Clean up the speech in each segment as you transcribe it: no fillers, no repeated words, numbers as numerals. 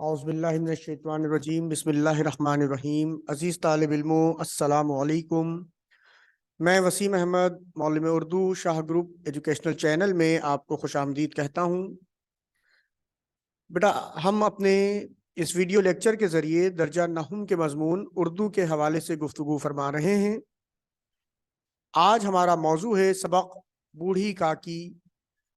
اعوذ باللہ من الشیطان الرجیم بسم اللہ الرحمن الرحیم۔ عزیز طالب علموں، السلام علیکم۔ میں وسیم احمد، معلم اردو، شاہ گروپ ایجوکیشنل چینل میں آپ کو خوش آمدید کہتا ہوں۔ بیٹا، ہم اپنے اس ویڈیو لیکچر کے ذریعے درجہ نحو کے مضمون اردو کے حوالے سے گفتگو فرما رہے ہیں۔ آج ہمارا موضوع ہے سبق بوڑھی کاکی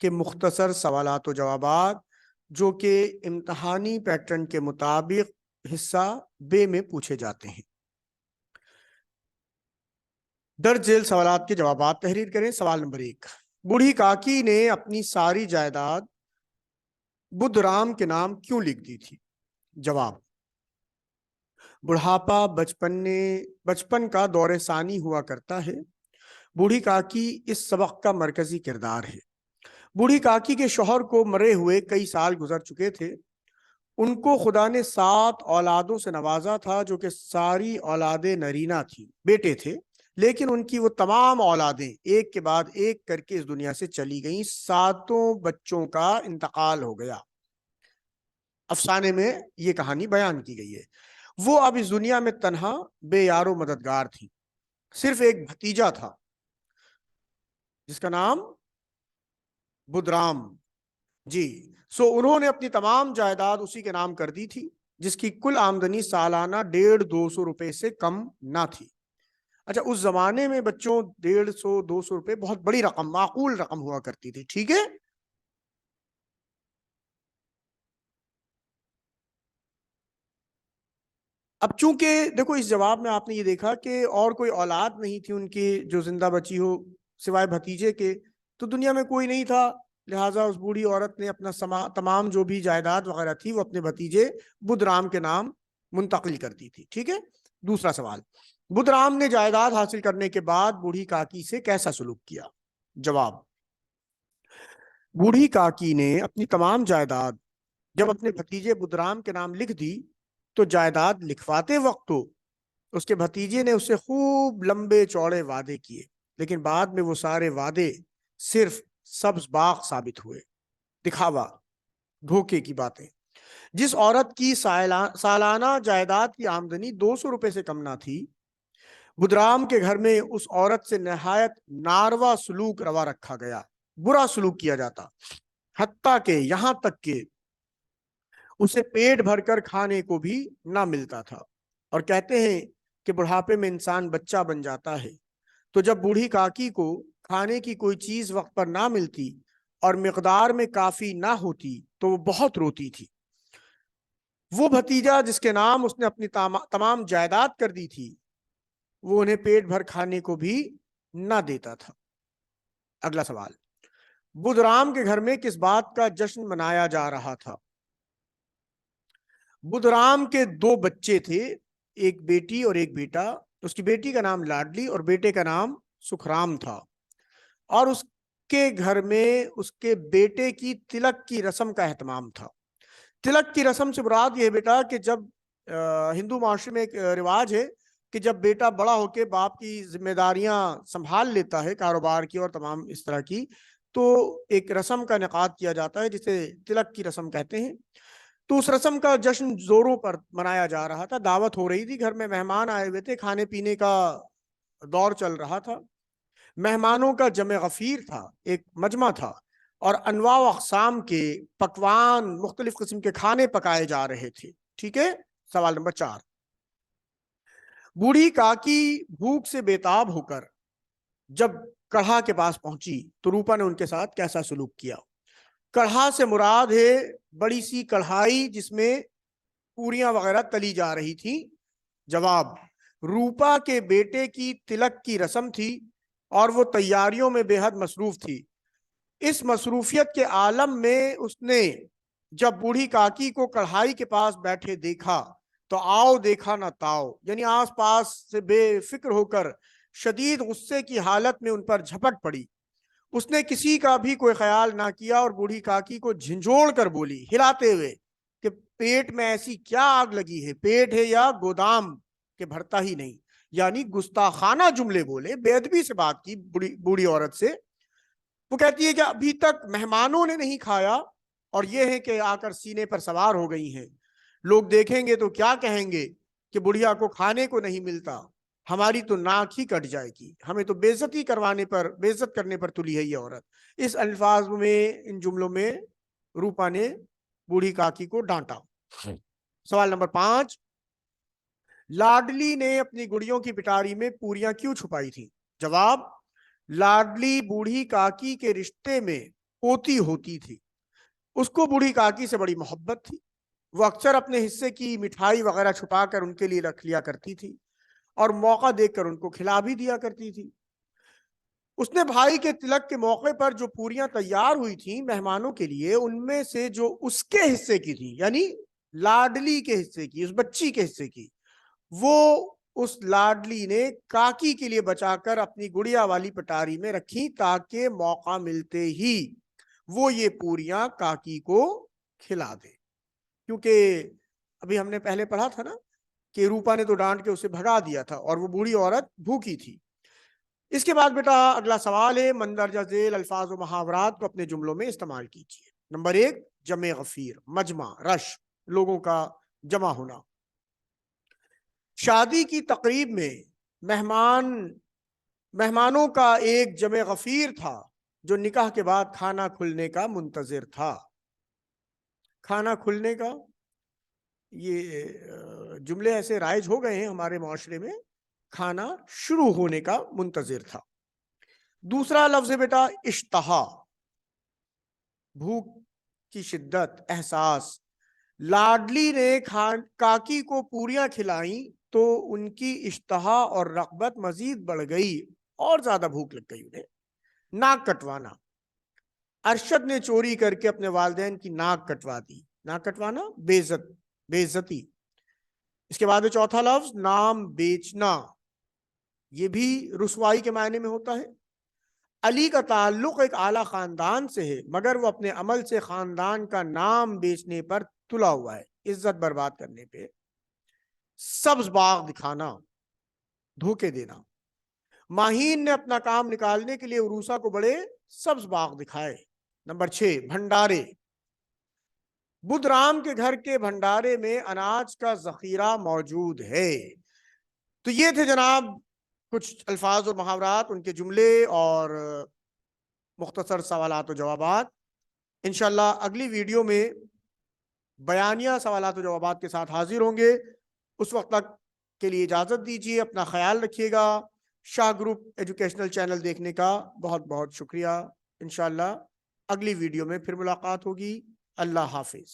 کے مختصر سوالات و جوابات، جو کہ امتحانی پیٹرن کے مطابق حصہ بے میں پوچھے جاتے ہیں۔ درج ذیل سوالات کے جوابات تحریر کریں۔ سوال نمبر 1، بوڑھی کاکی نے اپنی ساری جائیداد بدھ رام کے نام کیوں لکھ دی تھی؟ جواب، بڑھاپا بچپن کا دور ثانی ہوا کرتا ہے۔ بوڑھی کاکی اس سبق کا مرکزی کردار ہے۔ بوڑھی کاکی کے شوہر کو مرے ہوئے کئی سال گزر چکے تھے۔ ان کو خدا نے 7 اولادوں سے نوازا تھا، جو کہ ساری اولادیں نرینہ تھیں، بیٹے تھے، لیکن ان کی وہ تمام اولادیں ایک کے بعد ایک کر کے اس دنیا سے چلی گئیں۔ 7 بچوں کا انتقال ہو گیا۔ افسانے میں یہ کہانی بیان کی گئی ہے۔ وہ اب اس دنیا میں تنہا، بے یار و مددگار تھی۔ صرف ایک بھتیجا تھا جس کا نام بدھ رام جی انہوں نے اپنی تمام جائیداد اسی کے نام کر دی تھی، جس کی کل آمدنی سالانہ 150-200 روپے سے کم نہ تھی۔ اچھا، اس زمانے میں بچوں 150-200 روپے بہت بڑی رقم، معقول رقم ہوا کرتی تھی، ٹھیک ہے۔ اب چونکہ دیکھو، اس جواب میں آپ نے یہ دیکھا کہ اور کوئی اولاد نہیں تھی ان کی جو زندہ بچی ہو سوائے بھتیجے کے، تو دنیا میں کوئی نہیں تھا، لہٰذا اس بوڑھی عورت نے اپنا تمام جو بھی جائیداد وغیرہ تھی وہ اپنے بھتیجے بدھ رام کے نام منتقل کر دی تھی، ٹھیک ہے۔ دوسرا سوال، بدھ رام نے جائیداد حاصل کرنے کے بعد بوڑھی کاکی سے کیسا سلوک کیا؟ جواب، بوڑھی کاکی نے اپنی تمام جائیداد جب اپنے بھتیجے بدھ رام کے نام لکھ دی تو جائیداد لکھواتے وقت تو اس کے بھتیجے نے اسے خوب لمبے چوڑے وعدے کیے، لیکن بعد میں وہ سارے وعدے صرف سبز باغ ثابت ہوئے، دکھاوا، دھوکے کی باتیں۔ جس عورت کی سالانہ جائیداد کی آمدنی 200 روپے سے کم نہ تھی، بدھ رام کے گھر میں اس عورت سے نہایت ناروا سلوک روا رکھا گیا، برا سلوک کیا جاتا، حتیٰ کہ یہاں تک کہ اسے پیٹ بھر کر کھانے کو بھی نہ ملتا تھا۔ اور کہتے ہیں کہ بڑھاپے میں انسان بچہ بن جاتا ہے، تو جب بوڑھی کاکی کو کھانے کی کوئی چیز وقت پر نہ ملتی اور مقدار میں کافی نہ ہوتی تو وہ بہت روتی تھی۔ وہ بھتیجا جس کے نام اس نے اپنی تمام جائیداد کر دی تھی، وہ انہیں پیٹ بھر کھانے کو بھی نہ دیتا تھا۔ اگلا سوال، بدھ رام کے گھر میں کس بات کا جشن منایا جا رہا تھا؟ بدھ رام کے 2 بچے تھے، ایک بیٹی اور ایک بیٹا۔ اس کی بیٹی کا نام لاڈلی اور بیٹے کا نام سکھرام تھا، اور اس کے گھر میں اس کے بیٹے کی تلک کی رسم کا اہتمام تھا۔ تلک کی رسم سے مراد یہ ہے بیٹا کہ جب ہندو معاشرے میں ایک رواج ہے کہ جب بیٹا بڑا ہو کے باپ کی ذمہ داریاں سنبھال لیتا ہے، کاروبار کی اور تمام اس طرح کی، تو ایک رسم کا انعقاد کیا جاتا ہے جسے تلک کی رسم کہتے ہیں۔ تو اس رسم کا جشن زوروں پر منایا جا رہا تھا، دعوت ہو رہی تھی، گھر میں مہمان آئے ہوئے تھے، کھانے پینے کا دور چل رہا تھا۔ مہمانوں کا جمع غفیر تھا، ایک مجمع تھا، اور انواع و اقسام کے پکوان، مختلف قسم کے کھانے پکائے جا رہے تھے، ٹھیک ہے۔ سوال نمبر 4، بوڑھی کاکی بھوک سے بیتاب ہو کر جب کڑھا کے پاس پہنچی تو روپا نے ان کے ساتھ کیسا سلوک کیا؟ کڑھا سے مراد ہے بڑی سی کڑھائی جس میں پوریاں وغیرہ تلی جا رہی تھی۔ جواب، روپا کے بیٹے کی تلک کی رسم تھی اور وہ تیاریوں میں بے حد مصروف تھی۔ اس مصروفیت کے عالم میں اس نے جب بوڑھی کاکی کو کڑھائی کے پاس بیٹھے دیکھا تو آؤ دیکھا نہ تاؤ، یعنی آس پاس سے بے فکر ہو کر شدید غصے کی حالت میں ان پر جھپٹ پڑی۔ اس نے کسی کا بھی کوئی خیال نہ کیا اور بوڑھی کاکی کو جھنجھوڑ کر بولی ہلاتے ہوئے کہ پیٹ میں ایسی کیا آگ لگی ہے، پیٹ ہے یا گودام کہ بھرتا ہی نہیں، یعنی گستاخانہ جملے بولے، بے ادبی سے بات کی بوڑھی عورت سے۔ وہ کہتی ہے کہ ابھی تک مہمانوں نے نہیں کھایا اور یہ ہے کہ آ کر سینے پر سوار ہو گئی ہیں۔ لوگ دیکھیں گے تو کیا کہیں گے کہ بڑھیا کو کھانے کو نہیں ملتا، ہماری تو ناک ہی کٹ جائے گی، ہمیں تو بےعزتی بےعزت کرنے پر تلی ہے یہ عورت۔ اس الفاظ میں، ان جملوں میں روپا نے بوڑھی کاکی کو ڈانٹا۔ سوال نمبر 5، لاڈلی نے اپنی گڑیوں کی پٹاری میں پوریاں کیوں چھپائی تھی؟ جواب، لاڈلی بوڑھی کاکی کے رشتے میں پوتی ہوتی تھی، اس کو بوڑھی کاکی سے بڑی محبت تھی، وہ اکثر اپنے حصے کی مٹھائی وغیرہ چھپا کر ان کے لیے رکھ لیا کرتی تھی اور موقع دیکھ کر ان کو کھلا بھی دیا کرتی تھی۔ اس نے بھائی کے تلک کے موقع پر جو پوریاں تیار ہوئی تھیں مہمانوں کے لیے، ان میں سے جو اس کے حصے کی تھی، یعنی لاڈلی کے حصے کی، اس بچی کے حصے کی، وہ اس لاڈلی نے کاکی کے لیے بچا کر اپنی گڑیا والی پٹاری میں رکھی تاکہ موقع ملتے ہی وہ یہ پوریاں کاکی کو کھلا دے۔ کیونکہ ابھی ہم نے پہلے پڑھا تھا نا کہ روپا نے تو ڈانٹ کے اسے بھگا دیا تھا اور وہ بوڑھی عورت بھوکی تھی۔ اس کے بعد بیٹا اگلا سوال ہے، مندرجہ ذیل الفاظ و محاورات کو اپنے جملوں میں استعمال کیجیے۔ نمبر 1، جمع غفیر، مجمع، رش، لوگوں کا جمع ہونا۔ شادی کی تقریب میں مہمانوں کا ایک جمع غفیر تھا جو نکاح کے بعد کھانا کھلنے کا منتظر تھا۔ کھانا کھلنے کا، یہ جملے ایسے رائج ہو گئے ہیں ہمارے معاشرے میں، کھانا شروع ہونے کا منتظر تھا۔ دوسرا لفظ ہے بیٹا اشتہا، بھوک کی شدت، احساس۔ لاڈلی نے کاکی کو پوریاں کھلائیں تو ان کی اشتہا اور رغبت مزید بڑھ گئی، اور زیادہ بھوک لگ گئی انہیں۔ ناک کٹوانا، ارشد نے چوری کر کے اپنے والدین کی ناک کٹوا دی۔ ناک کٹوانا بےعزتی۔ اس کے بعد چوتھا لفظ نام بیچنا، یہ بھی رسوائی کے معنی میں ہوتا ہے۔ علی کا تعلق ایک اعلیٰ خاندان سے ہے مگر وہ اپنے عمل سے خاندان کا نام بیچنے پر تلا ہوا ہے، عزت برباد کرنے پہ۔ سبز باغ دکھانا، دھوکے دینا۔ ماہین نے اپنا کام نکالنے کے لیے عروسہ کو بڑے سبز باغ دکھائے۔ نمبر 6، بھنڈارے۔ بدھ رام کے گھر کے بھنڈارے میں اناج کا ذخیرہ موجود ہے۔ تو یہ تھے جناب کچھ الفاظ اور محاورات، ان کے جملے اور مختصر سوالات و جوابات۔ انشاءاللہ اگلی ویڈیو میں بیانیہ سوالات و جوابات کے ساتھ حاضر ہوں گے۔ اس وقت تک کے لیے اجازت دیجیے، اپنا خیال رکھیے گا۔ شاہ گروپ ایجوکیشنل چینل دیکھنے کا بہت بہت شکریہ۔ انشاءاللہ اگلی ویڈیو میں پھر ملاقات ہوگی۔ اللہ حافظ۔